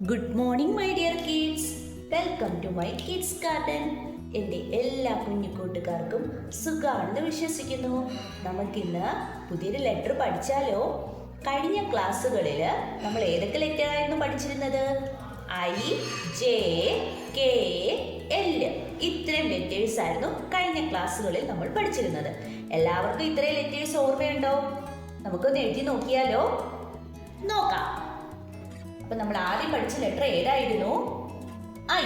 Good morning my dear kids. Welcome to my kids garden. എൻ്റെ എല്ലാ കുഞ്ഞു കൂട്ടുകാർക്കും സുഖമാണെന്ന് വിശ്വസിക്കുന്നു. നമുക്കിന്ന് പുതിയൊരു ലെറ്റർ പഠിച്ചാലോ? കഴിഞ്ഞ ക്ലാസ്സുകളിൽ നമ്മൾ ഏതൊക്കെ ലെറ്ററായിരുന്നു പഠിച്ചിരുന്നത്? I, J, K, L. ഇത്രയും ലെറ്റേഴ്സ് ആയിരുന്നു കഴിഞ്ഞ ക്ലാസ്സുകളിൽ നമ്മൾ പഠിച്ചിരുന്നത്. എല്ലാവർക്കും ഇത്രയും ലെറ്റേഴ്സ് ഓർമ്മയുണ്ടോ? നമുക്കൊന്ന് എഴുതി നോക്കിയാലോ? നോക്കാം. അപ്പൊ നമ്മൾ ആദ്യം പഠിച്ച ലെറ്റർ ഏതായിരുന്നു? ഐ.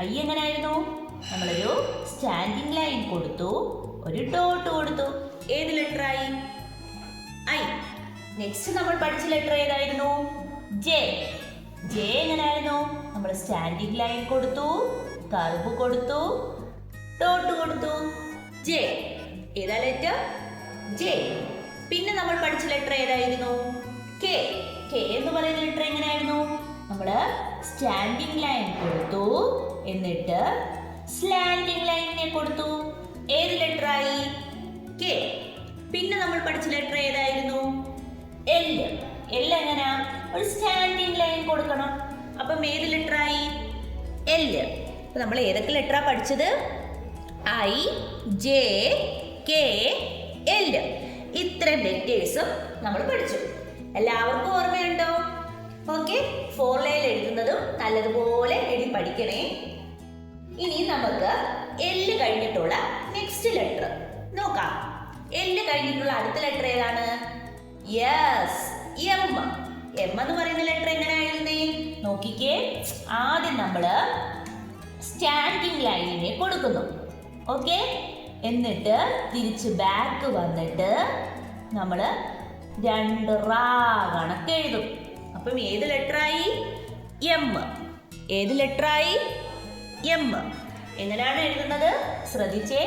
ഐ എങ്ങനായിരുന്നു? നമ്മളൊരു സ്റ്റാൻഡിങ് ലൈൻ കൊടുത്തു, ഒരു ഡോട്ട് കൊടുത്തു. ഏത് ലെറ്റർ ആയി? ഐ. നെക്സ്റ്റ് നമ്മൾ പഠിച്ച ലെറ്റർ ഏതായിരുന്നു? ജെ. ജെ എങ്ങനായിരുന്നു? നമ്മൾ സ്റ്റാൻഡിങ് ലൈൻ കൊടുത്തു, കർവ് കൊടുത്തു, ഡോട്ട് കൊടുത്തു. ജെ. ഏതാ ലെറ്റർ? ജെ. പിന്നെ നമ്മൾ പഠിച്ച ലെറ്റർ ഏതായിരുന്നു? കെ. കെ എന്ന് പറയുന്ന ലെറ്റർ എങ്ങനെയായിരുന്നു? നമ്മള് സ്റ്റാൻഡിങ് ലൈൻ കൊടുത്തു, എന്നിട്ട് സ്ലാൻഡിങ് ലൈനിനെ കൊടുത്തു. ഏത് ലെറ്റർ ആയി? കെ. പിന്നെ നമ്മൾ പഠിച്ച ലെറ്റർ ഏതായിരുന്നു? എൽ. എൽ എങ്ങനാ? ഒരു സ്റ്റാൻഡിങ് ലൈൻ കൊടുക്കണം. അപ്പം ഏത് ലെറ്റർ ആയി? എൽ. അപ്പൊ നമ്മൾ ഏതൊക്കെ ലെറ്ററാ പഠിച്ചത്? I, J, K, L. ഇത്രയും ലെറ്റേഴ്സും നമ്മൾ പഠിച്ചു. എല്ലാവർക്കും ഓർമ്മയുണ്ടോ? ഓക്കെ, 4 ലൈൻ എഴുതുന്നതും നല്ലതുപോലെ എഴുതി പഠിക്കണേ. ഇനി നമുക്ക് എല്ല് കഴിഞ്ഞിട്ടുള്ള നെക്സ്റ്റ് ലെറ്റർ നോക്കാം. എല്ല് കഴിഞ്ഞിട്ടുള്ള അടുത്ത ലെറ്റർ ഏതാണ്? Yes, M. എം എന്ന് പറയുന്ന ലെറ്റർ എങ്ങനെയായിരുന്നേ? നോക്കിക്കേ. ആദ്യം നമ്മള് സ്റ്റാൻഡിങ് ലൈനിനെ കൊടുക്കുന്നു. ഓക്കെ, എന്നിട്ട് തിരിച്ച് ബാക്ക് വന്നിട്ട് നമ്മള് 2 റാ കണക്ക് എഴുതും. അപ്പം ഏത് ലെറ്ററായി? എം. ഏത് ലെറ്ററായി? എം. എങ്ങനെയാണ് എഴുതുന്നത്? ശ്രദ്ധിച്ചേ.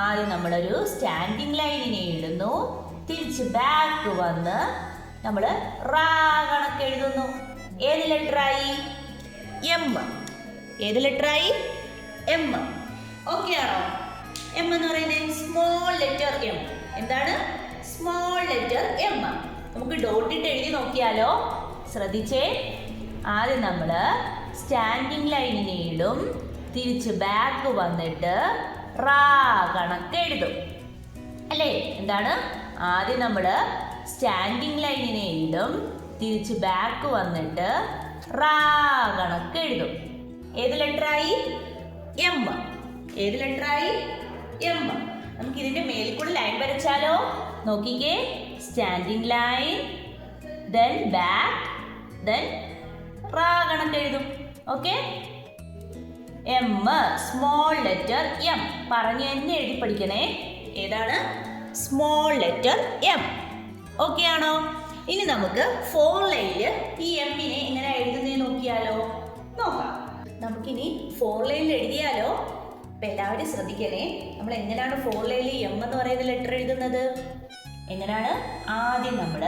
ആദ്യം നമ്മളൊരു സ്റ്റാൻഡിങ് ലൈനിനെ ഇടുന്നു, തിരിച്ച് ബാക്ക് വന്ന് നമ്മൾ റാ കണക്ക് എഴുതുന്നു. ഏത് ലെറ്ററായി? എം. ഏത് ലെറ്ററായി? എം. ഓക്കെ ആണോ? എം എന്ന് പറയുന്നത് സ്മോൾ ലെറ്റർ എം. എന്താണ്? Small letter M. നമുക്ക് ഡോട്ട് ഇട്ട് എഴുതി നോക്കിയാലോ? ശ്രദ്ധിച്ചേ. ആദ്യം നമ്മൾ സ്റ്റാൻഡിങ് ലൈനിനെ ഇടും, തിരിച്ച് ബാക്ക് വന്നിട്ട് റാ കണക്ക് എഴുതും അല്ലേ? എന്താണ്? ആദ്യം നമ്മൾ സ്റ്റാൻഡിങ് ലൈനിനെ ഇടും, തിരിച്ച് ബാക്ക് വന്നിട്ട് റാ കണക്ക് എഴുതും. ഏത് ലെറ്ററായി? എം. ഏത് ലെറ്ററായി? എം. നമുക്ക് ഇതിന്റെ മേലിൽ കൂടെ ലൈൻ വരച്ചാലോ? നോക്കിക്കേ. Standing line, then back, then റാ കണക്ക് എഴുതും. Okay, M, small letter M. പറഞ്ഞ് തന്നെ എഴുതി പഠിക്കണേ. ഏതാണ്? Small letter M. ഓക്കെ ആണോ? ഇനി നമുക്ക് 4 ലൈനില് ഈ എമ്മിനെ എങ്ങനെ എഴുതുന്നേ നോക്കിയാലോ? നോക്കാം. നമുക്കിനി 4 ലൈനിൽ എഴുതിയാലോ? അപ്പൊ എല്ലാവരും ശ്രദ്ധിക്കണേ. നമ്മൾ എങ്ങനെയാണ് 4 ലൈനിൽ എം എന്ന് പറയുന്ന ലെറ്റർ എഴുതുന്നത്? എങ്ങനെയാണ്? ആദ്യം നമ്മൾ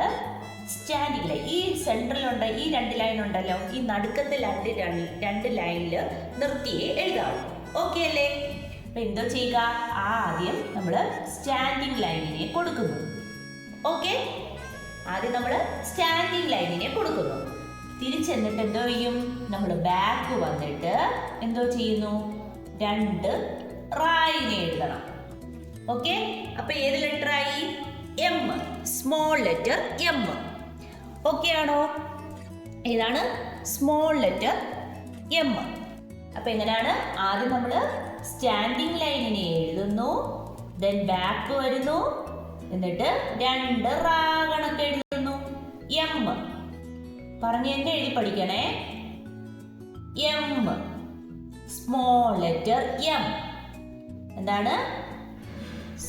സ്റ്റാൻഡിങ് ലൈൻ, ഈ സെൻട്രലുണ്ട്, ഈ 2 ലൈൻ ഉണ്ടല്ലോ, ഈ നടുക്കത്തെ രണ്ട് ലൈനിൽ നിർത്തിയേ എഴുതാവും. ഓക്കെ അല്ലേ? അപ്പൊ എന്തോ ചെയ്യുക? ആദ്യം നമ്മൾ സ്റ്റാൻഡിങ് ലൈനിനെ കൊടുക്കുന്നു. ഓക്കെ, ആദ്യം നമ്മൾ സ്റ്റാൻഡിങ് ലൈനിനെ കൊടുക്കുന്നു. തിരിച്ചെന്നിട്ട് എന്തോ ചെയ്യും? നമ്മൾ ബാക്ക് വന്നിട്ട് എന്തോ ചെയ്യുന്നു? 2 റായിനെ എഴുതണം. ഓക്കെ, അപ്പൊ ഏത് ലെറ്റർ ആയി? M, small letter M. Okay ആണോ? ഏതാണ്? Small letter M. അപ്പൊ എങ്ങനെയാണ്? ആദ്യം നമ്മൾ സ്റ്റാൻഡിങ് ലൈനിനെ എഴുതുന്നു, ദെൻ ബാക്ക് വരുന്നു, എന്നിട്ട് 2 റാ കണക്ക് എഴുതുന്നു. എം. പറഞ്ഞ് തന്നെ എഴുതി പഠിക്കണേ. M, small letter M. എന്താണ്?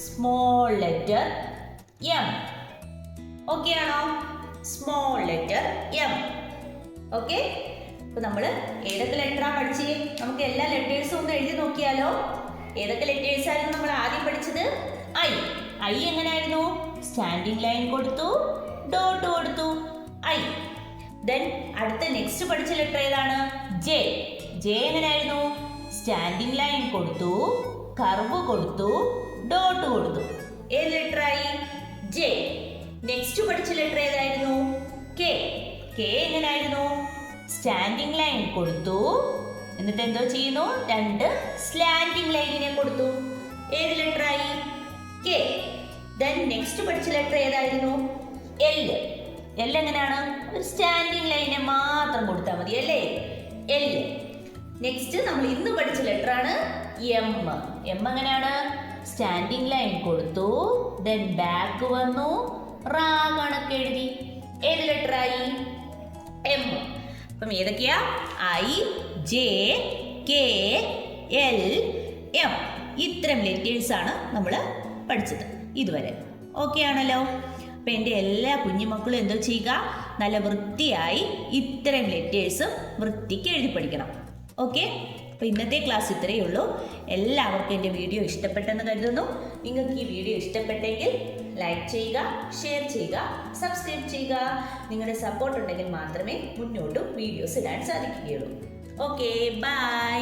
Small letter M. ഓക്കെ ആണോ? Small letter M. ഓക്കെ, അപ്പൊ നമ്മൾ ഏതൊക്കെ ലെറ്ററാണ് പഠിച്ചേ? നമുക്ക് എല്ലാ ലെറ്റേഴ്സും ഒന്ന് എഴുതി നോക്കിയാലോ? ഏതൊക്കെ ലെറ്റേഴ്സ് ആയിരുന്നു നമ്മൾ ആദ്യം പഠിച്ചത്? ഐ. ഐ എങ്ങനെയായിരുന്നു? സ്റ്റാൻഡിങ് ലൈൻ കൊടുത്തു, ഡോട്ട് കൊടുത്തു. ഐ. ദെൻ അടുത്ത നെക്സ്റ്റ് പഠിച്ച ലെറ്റർ ഏതാണ്? ജെ. ജെ എങ്ങനെയായിരുന്നു? സ്റ്റാൻഡിങ് ലൈൻ കൊടുത്തു, കർവ് കൊടുത്തു, ഡോട്ട് കൊടുത്തു. ഏത് ലെറ്റർ ആയി? ജെ. നെക്സ്റ്റ് പഠിച്ച ലെറ്റർ ഏതായിരുന്നു? കെ. കെ എങ്ങനെയായിരുന്നു? സ്റ്റാൻഡിങ് ലൈൻ കൊടുത്തു. എന്നിട്ട് എന്തോ ചെയ്യുന്നു? 2 സ്ലാൻഡിങ് ലൈനിനെ കൊടുത്തു. ഏത് ലെറ്റർ ആയി? കെ. ദെൻ നെക്സ്റ്റ് പഠിച്ച ലെറ്റർ ഏതായിരുന്നു? എൽ. എൽ എങ്ങനെയാണ്? ഒരു സ്റ്റാൻഡിങ് ലൈനെ മാത്രം കൊടുത്താൽ മതി അല്ലേ? എൽ. നെക്സ്റ്റ് നമ്മൾ ഇന്ന് പഠിച്ച ലെറ്റർ ആണ് എം. എം എങ്ങനെയാണ്? സ്റ്റാൻഡിങ് ലൈൻ കൊടുത്തു. ദെൻ ബാക്ക് വന്നു. റാ കണക്ക് എഴുതി. ഏത് ലെറ്റർ ആയി? എം. അപ്പം ഏതൊക്കെയാ? I, J, K, L, M. ഇത്തരം ലെറ്റേഴ്സ് ആണ് നമ്മൾ പഠിച്ചത് ഇതുവരെ. ഓക്കെ ആണല്ലോ? അപ്പം എൻ്റെ എല്ലാ കുഞ്ഞുമക്കളും എന്തോ ചെയ്യുക? നല്ല വൃത്തിയായി ഇത്തരം ലെറ്റേഴ്സും വൃത്തിക്ക് എഴുതി പഠിക്കണം. ഓക്കെ? അപ്പോൾ ഇന്നത്തെ ക്ലാസ് ഇത്രയേ ഉള്ളൂ. എല്ലാവർക്കും എൻ്റെ വീഡിയോ ഇഷ്ടപ്പെട്ടെന്ന് കരുതുന്നു. നിങ്ങൾക്ക് ഈ വീഡിയോ ഇഷ്ടപ്പെട്ടെങ്കിൽ ലൈക്ക് ചെയ്യുക, ഷെയർ ചെയ്യുക, സബ്സ്ക്രൈബ് ചെയ്യുക. നിങ്ങളുടെ സപ്പോർട്ട് ഉണ്ടെങ്കിൽ മാത്രമേ മുന്നോട്ടും വീഡിയോസ് ഇടാൻ സാധിക്കുകയുള്ളൂ. Okay, by.